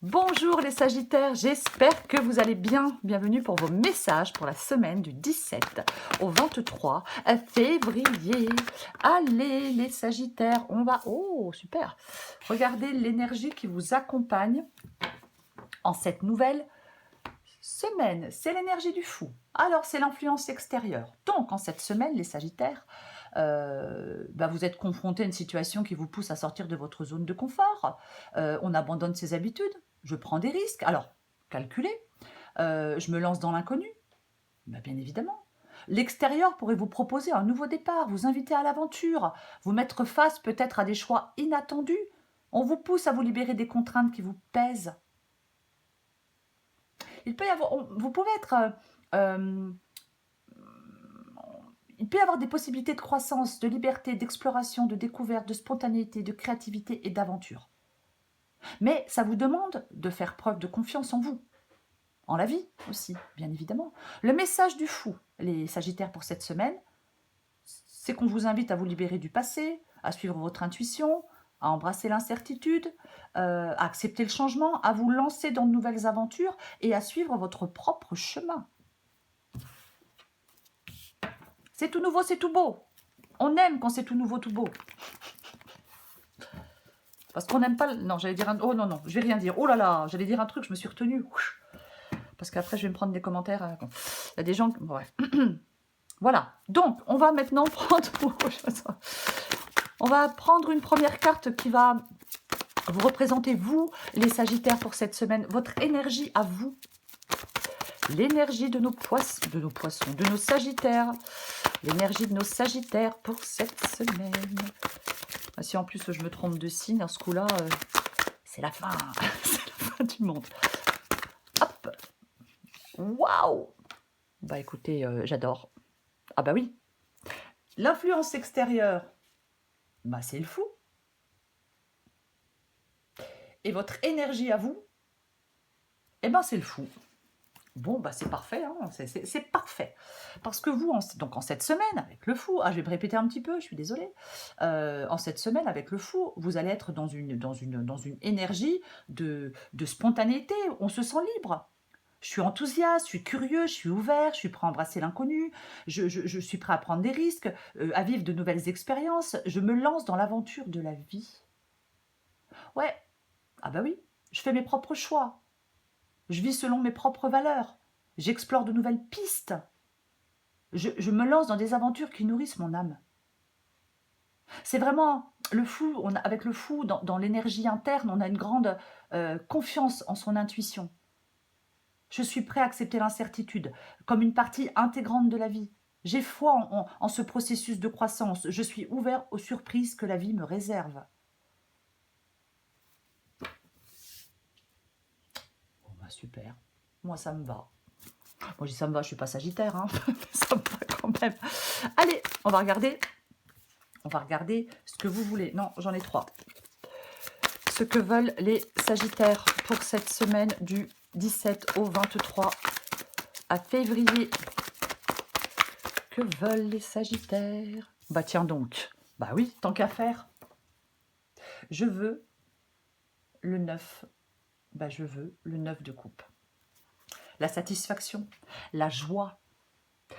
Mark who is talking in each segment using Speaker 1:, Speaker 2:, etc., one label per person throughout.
Speaker 1: Bonjour les Sagittaires, j'espère que vous allez bien. Bienvenue pour vos messages pour la semaine du 17 au 23 février. Allez les Sagittaires, on va... Oh, super. Regardez l'énergie qui vous accompagne en cette nouvelle semaine. C'est l'énergie du fou. Alors, c'est l'influence extérieure. Donc, en cette semaine, les Sagittaires, vous êtes confrontés à une situation qui vous pousse à sortir de votre zone de confort. On abandonne ses habitudes. Je prends des risques. Alors, calculez. Je me lance dans l'inconnu. Bien évidemment. L'extérieur pourrait vous proposer un nouveau départ, vous inviter à l'aventure, vous mettre face peut-être à des choix inattendus. On vous pousse à vous libérer des contraintes qui vous pèsent. Il peut y avoir, vous pouvez être, il peut y avoir des possibilités de croissance, de liberté, d'exploration, de découverte, de spontanéité, de créativité et d'aventure. Mais ça vous demande de faire preuve de confiance en vous, en la vie aussi, bien évidemment. Le message du fou, les Sagittaires pour cette semaine, c'est qu'on vous invite à vous libérer du passé, à suivre votre intuition, à embrasser l'incertitude, à accepter le changement, à vous lancer dans de nouvelles aventures et à suivre votre propre chemin. C'est tout nouveau, c'est tout beau. On aime quand c'est tout nouveau, tout beau. Parce qu'on n'aime pas... Non, j'allais dire un... Oh non, non, je vais rien dire. Oh là là, j'allais dire un truc, je me suis retenue. Parce qu'après, je vais me prendre des commentaires. Il y a des gens... Bref. Voilà. Donc, on va maintenant prendre... On va prendre une première carte qui va vous représenter, vous, les Sagittaires, pour cette semaine. Votre énergie à vous. L'énergie de nos poissons, de nos Sagittaires. L'énergie de nos Sagittaires pour cette semaine. Si en plus je me trompe de signe, à ce coup-là, c'est la fin. C'est la fin du monde. Hop. Waouh. Bah écoutez, j'adore. Ah bah oui. L'influence extérieure, bah c'est le fou. Et votre énergie à vous, eh ben c'est le fou. Bon, bah c'est parfait, hein, c'est parfait. Parce que vous, donc en cette semaine, avec le fou, je vais me répéter un petit peu, je suis désolée, en cette semaine, avec le fou, vous allez être dans une énergie de spontanéité, on se sent libre. Je suis enthousiaste, je suis curieux, je suis ouvert, je suis prêt à embrasser l'inconnu, je suis prêt à prendre des risques, à vivre de nouvelles expériences, je me lance dans l'aventure de la vie. Ouais, ah bah oui, je fais mes propres choix. Je vis selon mes propres valeurs. J'explore de nouvelles pistes. Je me lance dans des aventures qui nourrissent mon âme. C'est vraiment le fou, avec le fou, dans l'énergie interne, on a une grande confiance en son intuition. Je suis prêt à accepter l'incertitude comme une partie intégrante de la vie. J'ai foi en ce processus de croissance. Je suis ouvert aux surprises que la vie me réserve. Bon bah super, moi ça me va. Moi je dis ça me va, je suis pas Sagittaire, hein. Ça me va quand même. Allez, on va regarder ce que vous voulez. Non, j'en ai 3. Ce que veulent les Sagittaires pour cette semaine du 17 au 23 à février. Que veulent les Sagittaires? Bah tiens donc. Bah oui, tant qu'à faire. Je veux le 9. Bah je veux le 9 de coupe. La satisfaction, la joie.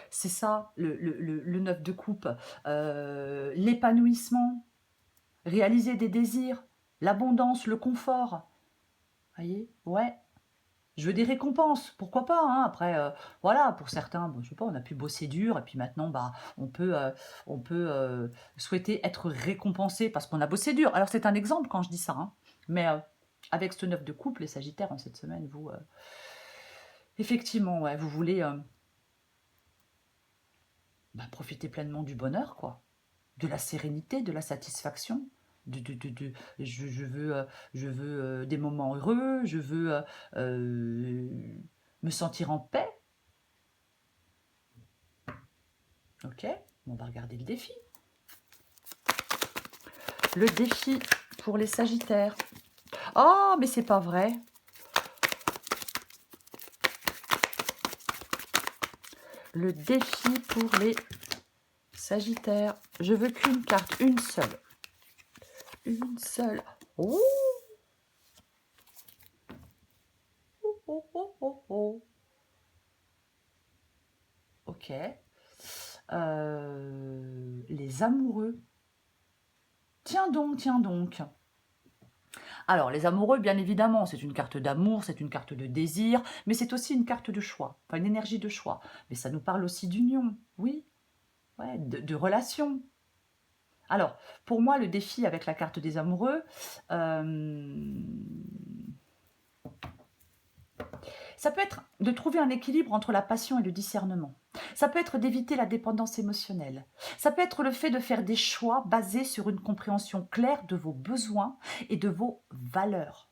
Speaker 1: C'est ça, le 9 de coupe. L'épanouissement, réaliser des désirs, l'abondance, le confort. Voyez? Ouais. Je veux des récompenses, pourquoi pas, hein. Après, voilà, pour certains, bon, je sais pas, on a pu bosser dur, et puis maintenant, bah, on peut souhaiter être récompensé parce qu'on a bossé dur. Alors, c'est un exemple quand je dis ça, hein. Mais avec ce 9 de coupe, les Sagittaires, en cette semaine, vous, effectivement, ouais, vous voulez profiter pleinement du bonheur, quoi. De la sérénité, de la satisfaction. Je veux des moments heureux, je veux me sentir en paix. Ok, on va regarder le défi. Le défi pour les Sagittaires. Oh, mais c'est pas vrai. Le défi pour les Sagittaires. Je veux qu'une carte, une seule. Une seule. Oh! oh, oh, oh, oh. Ok. Les amoureux. Tiens donc, tiens donc. Alors, les amoureux, bien évidemment, c'est une carte d'amour, c'est une carte de désir, mais c'est aussi une carte de choix, enfin une énergie de choix. Mais ça nous parle aussi d'union, oui, ouais, de relation. Alors, pour moi, le défi avec la carte des amoureux, euh, ça peut être de trouver un équilibre entre la passion et le discernement. Ça peut être d'éviter la dépendance émotionnelle. Ça peut être le fait de faire des choix basés sur une compréhension claire de vos besoins et de vos valeurs.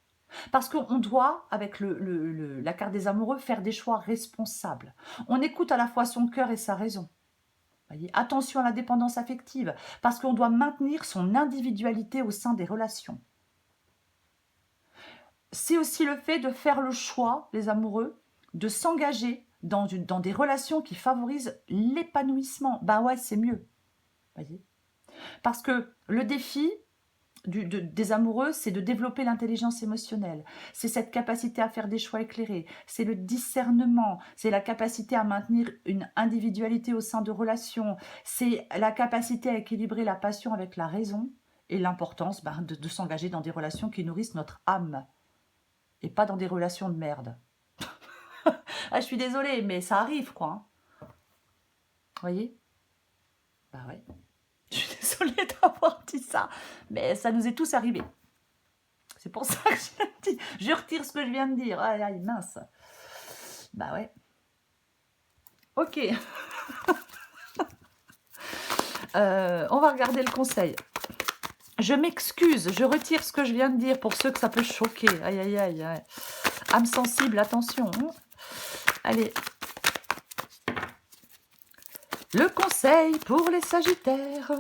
Speaker 1: Parce qu'on doit, avec la carte des amoureux, faire des choix responsables. On écoute à la fois son cœur et sa raison. Voyez, attention à la dépendance affective, parce qu'on doit maintenir son individualité au sein des relations. C'est aussi le fait de faire le choix, les amoureux, de s'engager dans des relations qui favorisent l'épanouissement. Ben ouais, c'est mieux. Voyez, parce que le défi des amoureux, c'est de développer l'intelligence émotionnelle. C'est cette capacité à faire des choix éclairés. C'est le discernement. C'est la capacité à maintenir une individualité au sein de relations. C'est la capacité à équilibrer la passion avec la raison et l'importance de s'engager dans des relations qui nourrissent notre âme et pas dans des relations de merde. Ah, je suis désolée, mais ça arrive, quoi. Hein. Vous voyez? Bah ouais. Je suis désolée d'avoir dit ça, mais ça nous est tous arrivé. C'est pour ça que je retire ce que je viens de dire. Aïe, aïe, mince. Bah ouais. Ok. On va regarder le conseil. Je m'excuse, je retire ce que je viens de dire pour ceux que ça peut choquer. Aïe, aïe, aïe. Aïe. Âme sensible, attention. Allez. Le conseil pour les Sagittaires.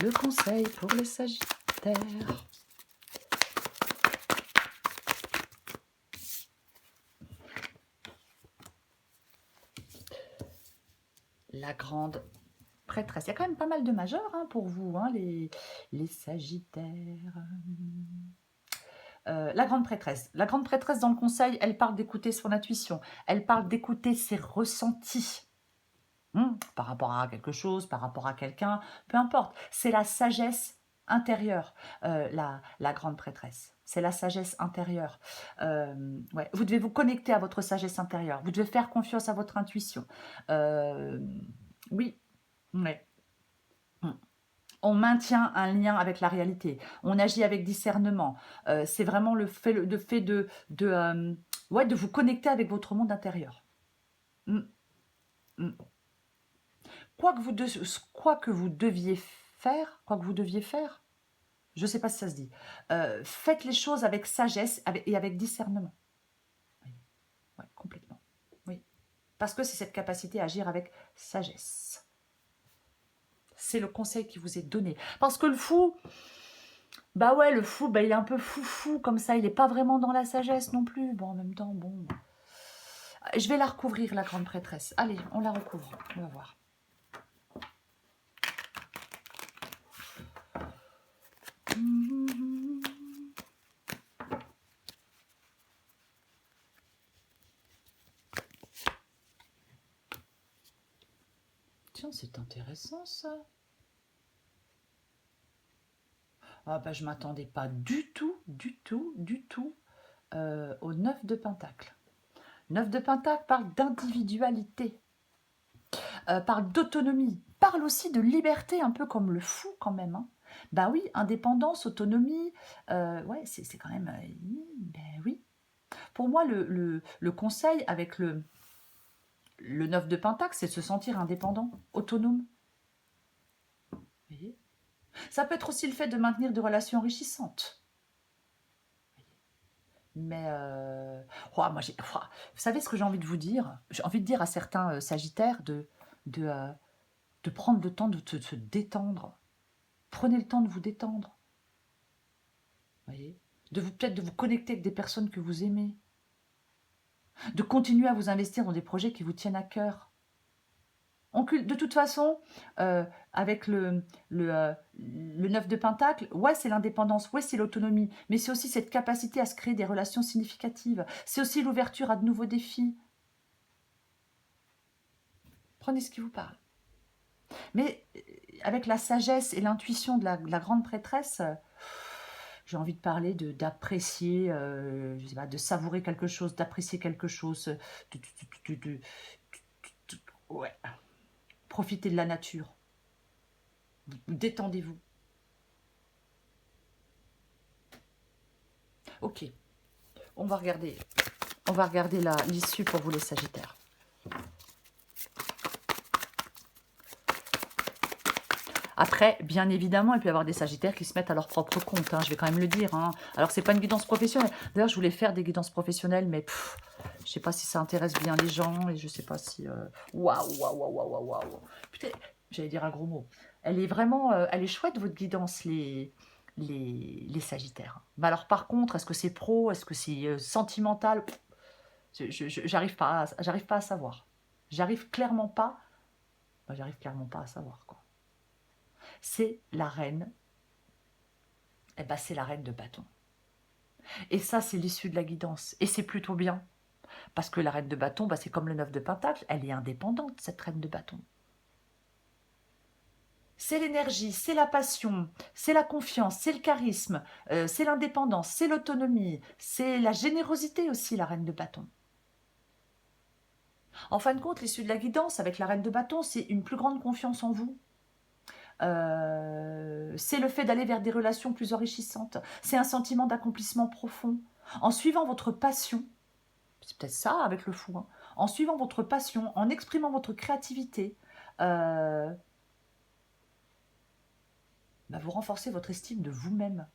Speaker 1: Le conseil pour les Sagittaires. La grande prêtresse. Il y a quand même pas mal de majeurs hein, pour vous, hein, les Sagittaires. La grande prêtresse. La grande prêtresse dans le conseil, elle parle d'écouter son intuition. Elle parle d'écouter ses ressentis. Par rapport à quelque chose, par rapport à quelqu'un, peu importe. C'est la sagesse intérieure, la grande prêtresse. C'est la sagesse intérieure. Ouais. Vous devez vous connecter à votre sagesse intérieure. Vous devez faire confiance à votre intuition. Oui, ouais. On maintient un lien avec la réalité. On agit avec discernement. C'est vraiment le fait ouais, de vous connecter avec votre monde intérieur. Mm, mm. Quoi que vous deviez faire, je ne sais pas si ça se dit, faites les choses avec sagesse et avec discernement. Oui, ouais, complètement. Oui. Parce que c'est cette capacité à agir avec sagesse. C'est le conseil qui vous est donné. Parce que le fou, bah ouais, le fou, bah il est un peu foufou comme ça, il n'est pas vraiment dans la sagesse non plus. Bon, en même temps, bon. Je vais la recouvrir, la grande prêtresse. Allez, on la recouvre, on va voir. Tiens, c'est intéressant ça. Ah bah, je ne m'attendais pas du tout au 9 de Pentacle. 9 de Pentacle parle d'individualité, parle d'autonomie, parle aussi de liberté, un peu comme le fou quand même. Hein. Bah oui, indépendance, autonomie, ouais, c'est quand même... ben oui. Pour moi, le conseil avec le 9 de Pentacle, c'est de se sentir indépendant, autonome. Vous voyez ? Ça peut être aussi le fait de maintenir des relations enrichissantes. Mais, moi, vous savez ce que j'ai envie de vous dire? J'ai envie de dire à certains Sagittaires de prendre le temps de se détendre. Prenez le temps de vous détendre. Vous voyez? Peut-être de vous connecter avec des personnes que vous aimez. De continuer à vous investir dans des projets qui vous tiennent à cœur. De toute façon, avec le 9 de Pentacle, ouais, c'est l'indépendance, ouais, c'est l'autonomie, mais c'est aussi cette capacité à se créer des relations significatives. C'est aussi l'ouverture à de nouveaux défis. Prenez ce qui vous parle. Mais avec la sagesse et l'intuition de la grande prêtresse, j'ai envie de parler d'apprécier, je sais pas, de savourer quelque chose, d'apprécier quelque chose, ouais, profitez de la nature, détendez-vous. Ok, on va regarder, l'issue pour vous les Sagittaires. Après, bien évidemment, il peut y avoir des Sagittaires qui se mettent à leur propre compte, hein, je vais quand même le dire. Hein. Alors, c'est pas une guidance professionnelle. D'ailleurs, je voulais faire des guidances professionnelles, mais je sais pas si ça intéresse bien les gens, et je sais pas si... Waouh, waouh, waouh, waouh, waouh. Putain, j'allais dire un gros mot. Elle est vraiment... elle est chouette, votre guidance, les Sagittaires. Mais alors, par contre, est-ce que c'est pro? Est-ce que c'est sentimental? J'arrive pas, j'arrive pas à savoir. J'arrive clairement pas... J'arrive clairement pas à savoir, quoi. C'est la reine, eh ben c'est la reine de bâton. Et ça, c'est l'issue de la guidance. Et c'est plutôt bien. Parce que la reine de bâton, bah, c'est comme le 9 de pentacle, elle est indépendante, cette reine de bâton. C'est l'énergie, c'est la passion, c'est la confiance, c'est le charisme, c'est l'indépendance, c'est l'autonomie, c'est la générosité aussi, la reine de bâton. En fin de compte, l'issue de la guidance avec la reine de bâton, c'est une plus grande confiance en vous. C'est le fait d'aller vers des relations plus enrichissantes. C'est un sentiment d'accomplissement profond. En suivant votre passion, c'est peut-être ça avec le fou, hein, en suivant votre passion, en exprimant votre créativité, bah, vous renforcez votre estime de vous-même.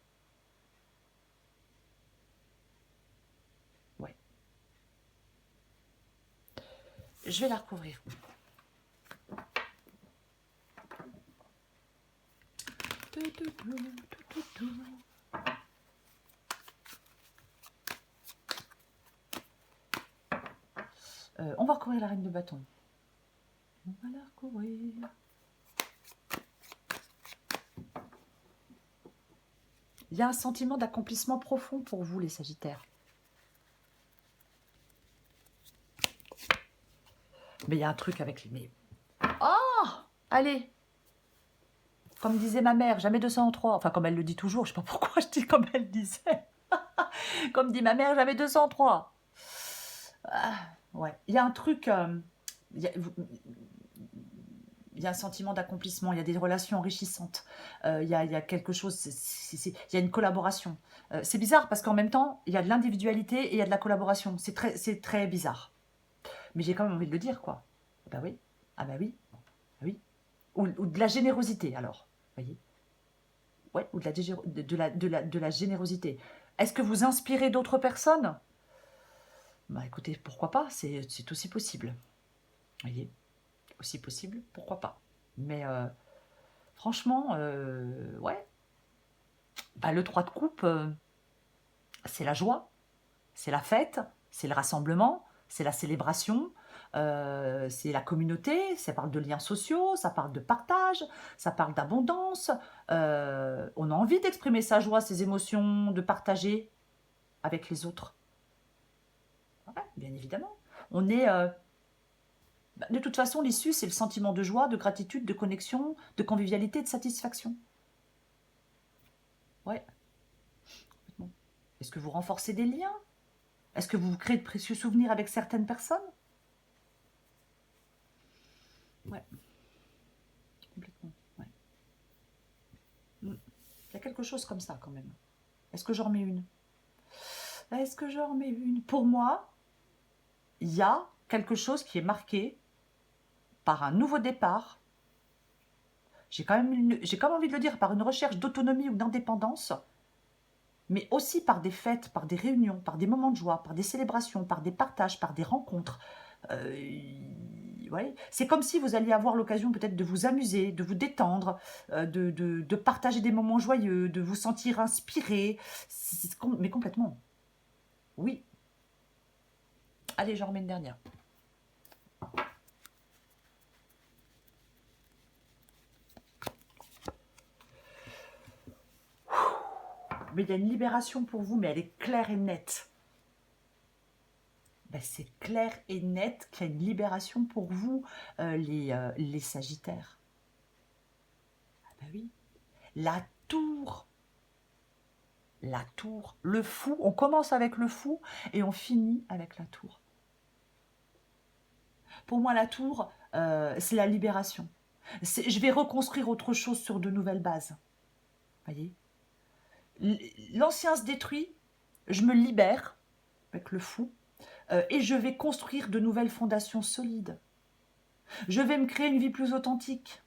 Speaker 1: Ouais. Je vais la recouvrir. On va recouvrir la reine de bâton. On va la recouvrir. Il y a un sentiment d'accomplissement profond pour vous, les Sagittaires. Mais il y a un truc avec les... Mais... Oh, allez. Comme disait ma mère, jamais 203. Enfin, comme elle le dit toujours, je sais pas pourquoi je dis comme elle disait. Comme dit ma mère, jamais 203. Ah, ouais. Il y a un truc... il y a un sentiment d'accomplissement, il y a des relations enrichissantes, il y a quelque chose, il y a une collaboration. C'est bizarre parce qu'en même temps, il y a de l'individualité et il y a de la collaboration. C'est très bizarre. Mais j'ai quand même envie de le dire, quoi. Ah bah oui, ah bah oui, ah oui. Ou de la générosité, alors. Vous voyez. Ouais, ou de la générosité. Est-ce que vous inspirez d'autres personnes? Bah écoutez, pourquoi pas, c'est aussi possible. Vous voyez, aussi possible, pourquoi pas. Mais franchement, ouais, bah, le 3 de coupe, c'est la joie, c'est la fête, c'est le rassemblement, c'est la célébration, c'est la communauté, ça parle de liens sociaux, ça parle de partage, ça parle d'abondance. On a envie d'exprimer sa joie, ses émotions, de partager avec les autres. Ouais, bien évidemment. On est... de toute façon, l'issue, c'est le sentiment de joie, de gratitude, de connexion, de convivialité, de satisfaction. Ouais. Est-ce que vous renforcez des liens? Est-ce que vous créez de précieux souvenirs avec certaines personnes? Ouais, complètement. Ouais. Il y a quelque chose comme ça quand même. Est-ce que j'en remets une? Est-ce que j'en remets une? Pour moi, il y a quelque chose qui est marqué par un nouveau départ. J'ai quand même envie de le dire, par une recherche d'autonomie ou d'indépendance, mais aussi par des fêtes, par des réunions, par des moments de joie, par des célébrations, par des partages, par des rencontres. Ouais. C'est comme si vous alliez avoir l'occasion peut-être de vous amuser, de vous détendre, de partager des moments joyeux, de vous sentir inspiré, mais complètement. Oui. Allez, j'en remets une dernière. mais il y a une libération pour vous, mais elle est claire et nette. Ben, c'est clair et net qu'il y a une libération pour vous, les Sagittaires. Ah ben oui. La tour. La tour. Le fou. On commence avec le fou et on finit avec la tour. Pour moi, la tour, c'est la libération. Je vais reconstruire autre chose sur de nouvelles bases. Voyez, l'ancien se détruit, je me libère avec le fou, et je vais construire de nouvelles fondations solides. Je vais me créer une vie plus authentique.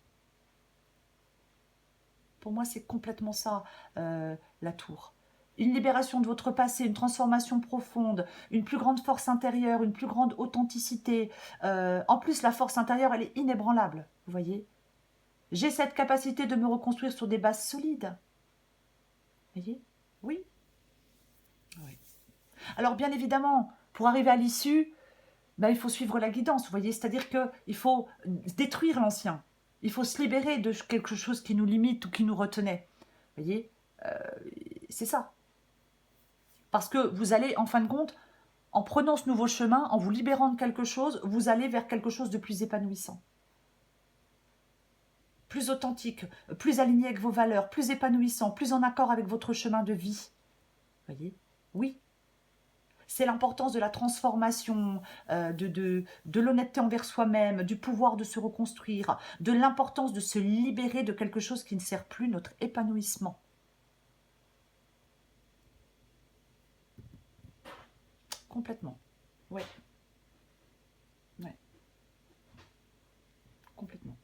Speaker 1: Pour moi, c'est complètement ça, la tour. Une libération de votre passé, une transformation profonde, une plus grande force intérieure, une plus grande authenticité. En plus, la force intérieure, elle est inébranlable, vous voyez. J'ai cette capacité de me reconstruire sur des bases solides. Vous voyez? Oui. Oui. Alors, bien évidemment, pour arriver à l'issue, ben, il faut suivre la guidance, vous voyez. C'est-à-dire qu'il faut détruire l'ancien. Il faut se libérer de quelque chose qui nous limite ou qui nous retenait. Vous voyez, c'est ça. Parce que vous allez, en fin de compte, en prenant ce nouveau chemin, en vous libérant de quelque chose, vous allez vers quelque chose de plus épanouissant. Plus authentique, plus aligné avec vos valeurs, plus épanouissant, plus en accord avec votre chemin de vie. Vous voyez? Oui. C'est l'importance de la transformation, de l'honnêteté envers soi-même, du pouvoir de se reconstruire, de l'importance de se libérer de quelque chose qui ne sert plus notre épanouissement. Complètement. Ouais. Ouais. Complètement.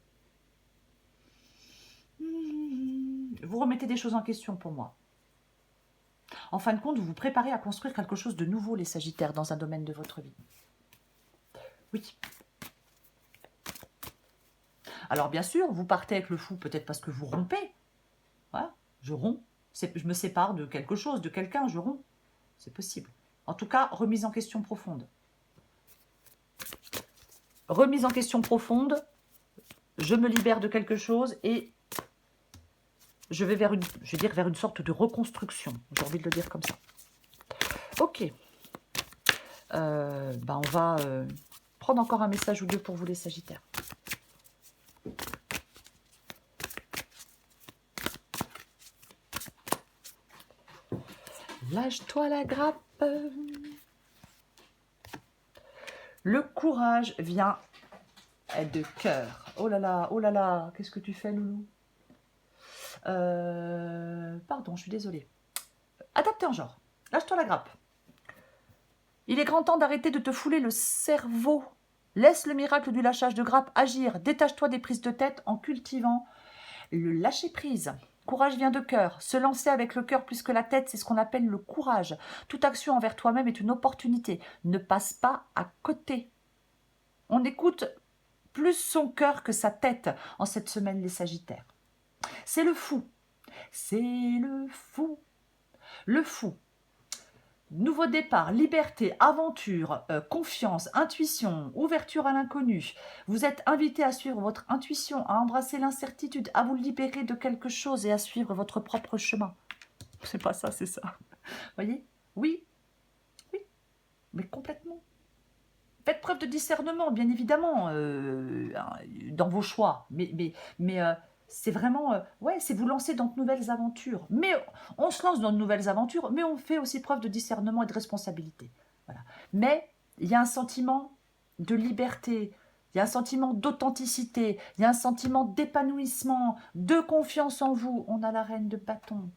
Speaker 1: Vous remettez des choses en question pour moi. En fin de compte, vous vous préparez à construire quelque chose de nouveau, les Sagittaires, dans un domaine de votre vie. Oui. Alors, bien sûr, vous partez avec le fou, peut-être parce que vous rompez. Voilà, je romps. Je me sépare de quelque chose, de quelqu'un, je romps. C'est possible. En tout cas, remise en question profonde. Remise en question profonde, je me libère de quelque chose et je vais vers une sorte de reconstruction. J'ai envie de le dire comme ça. Ok. On va prendre encore un message ou deux pour vous les Sagittaires. Lâche-toi la grappe. Le courage vient de cœur. Oh là là, qu'est-ce que tu fais, loulou? Pardon, je suis désolée. Adapté en genre. Lâche-toi la grappe. Il est grand temps d'arrêter de te fouler le cerveau. Laisse le miracle du lâchage de grappe agir. Détache-toi des prises de tête en cultivant le lâcher-prise. Courage vient de cœur. Se lancer avec le cœur plus que la tête, c'est ce qu'on appelle le courage. Toute action envers toi-même est une opportunité. Ne passe pas à côté. On écoute plus son cœur que sa tête en cette semaine, les Sagittaires. C'est le fou. C'est le fou. Le fou. Nouveau départ, liberté, aventure, confiance, intuition, ouverture à l'inconnu. Vous êtes invité à suivre votre intuition, à embrasser l'incertitude, à vous libérer de quelque chose et à suivre votre propre chemin. C'est pas ça, c'est ça. Voyez? Oui, oui, mais complètement. Faites preuve de discernement, bien évidemment, dans vos choix. Mais c'est vraiment, ouais, c'est vous lancer dans de nouvelles aventures. Mais on se lance dans de nouvelles aventures, mais on fait aussi preuve de discernement et de responsabilité. Voilà. Mais il y a un sentiment de liberté, il y a un sentiment d'authenticité, il y a un sentiment d'épanouissement, de confiance en vous. On a la reine de bâton.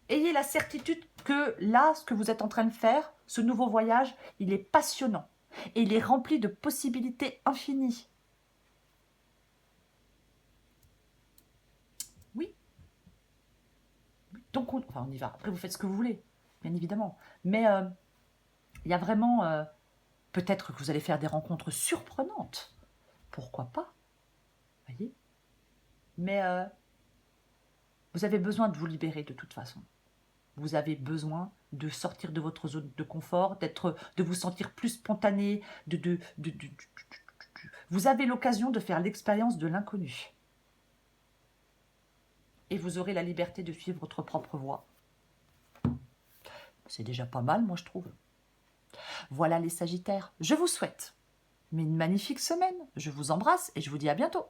Speaker 1: Ayez la certitude que là, ce que vous êtes en train de faire, ce nouveau voyage, il est passionnant et il est rempli de possibilités infinies. Oui. Donc, on y va. Après, vous faites ce que vous voulez, bien évidemment. Mais il y a vraiment... peut-être que vous allez faire des rencontres surprenantes. Pourquoi pas? Voyez. Mais vous avez besoin de vous libérer de toute façon. Vous avez besoin de sortir de votre zone de confort, de vous sentir plus spontané, vous avez l'occasion de faire l'expérience de l'inconnu. et vous aurez la liberté de suivre votre propre voie. C'est déjà pas mal, moi je trouve. Voilà les Sagittaires, je vous souhaite une magnifique semaine. Je vous embrasse et je vous dis à bientôt.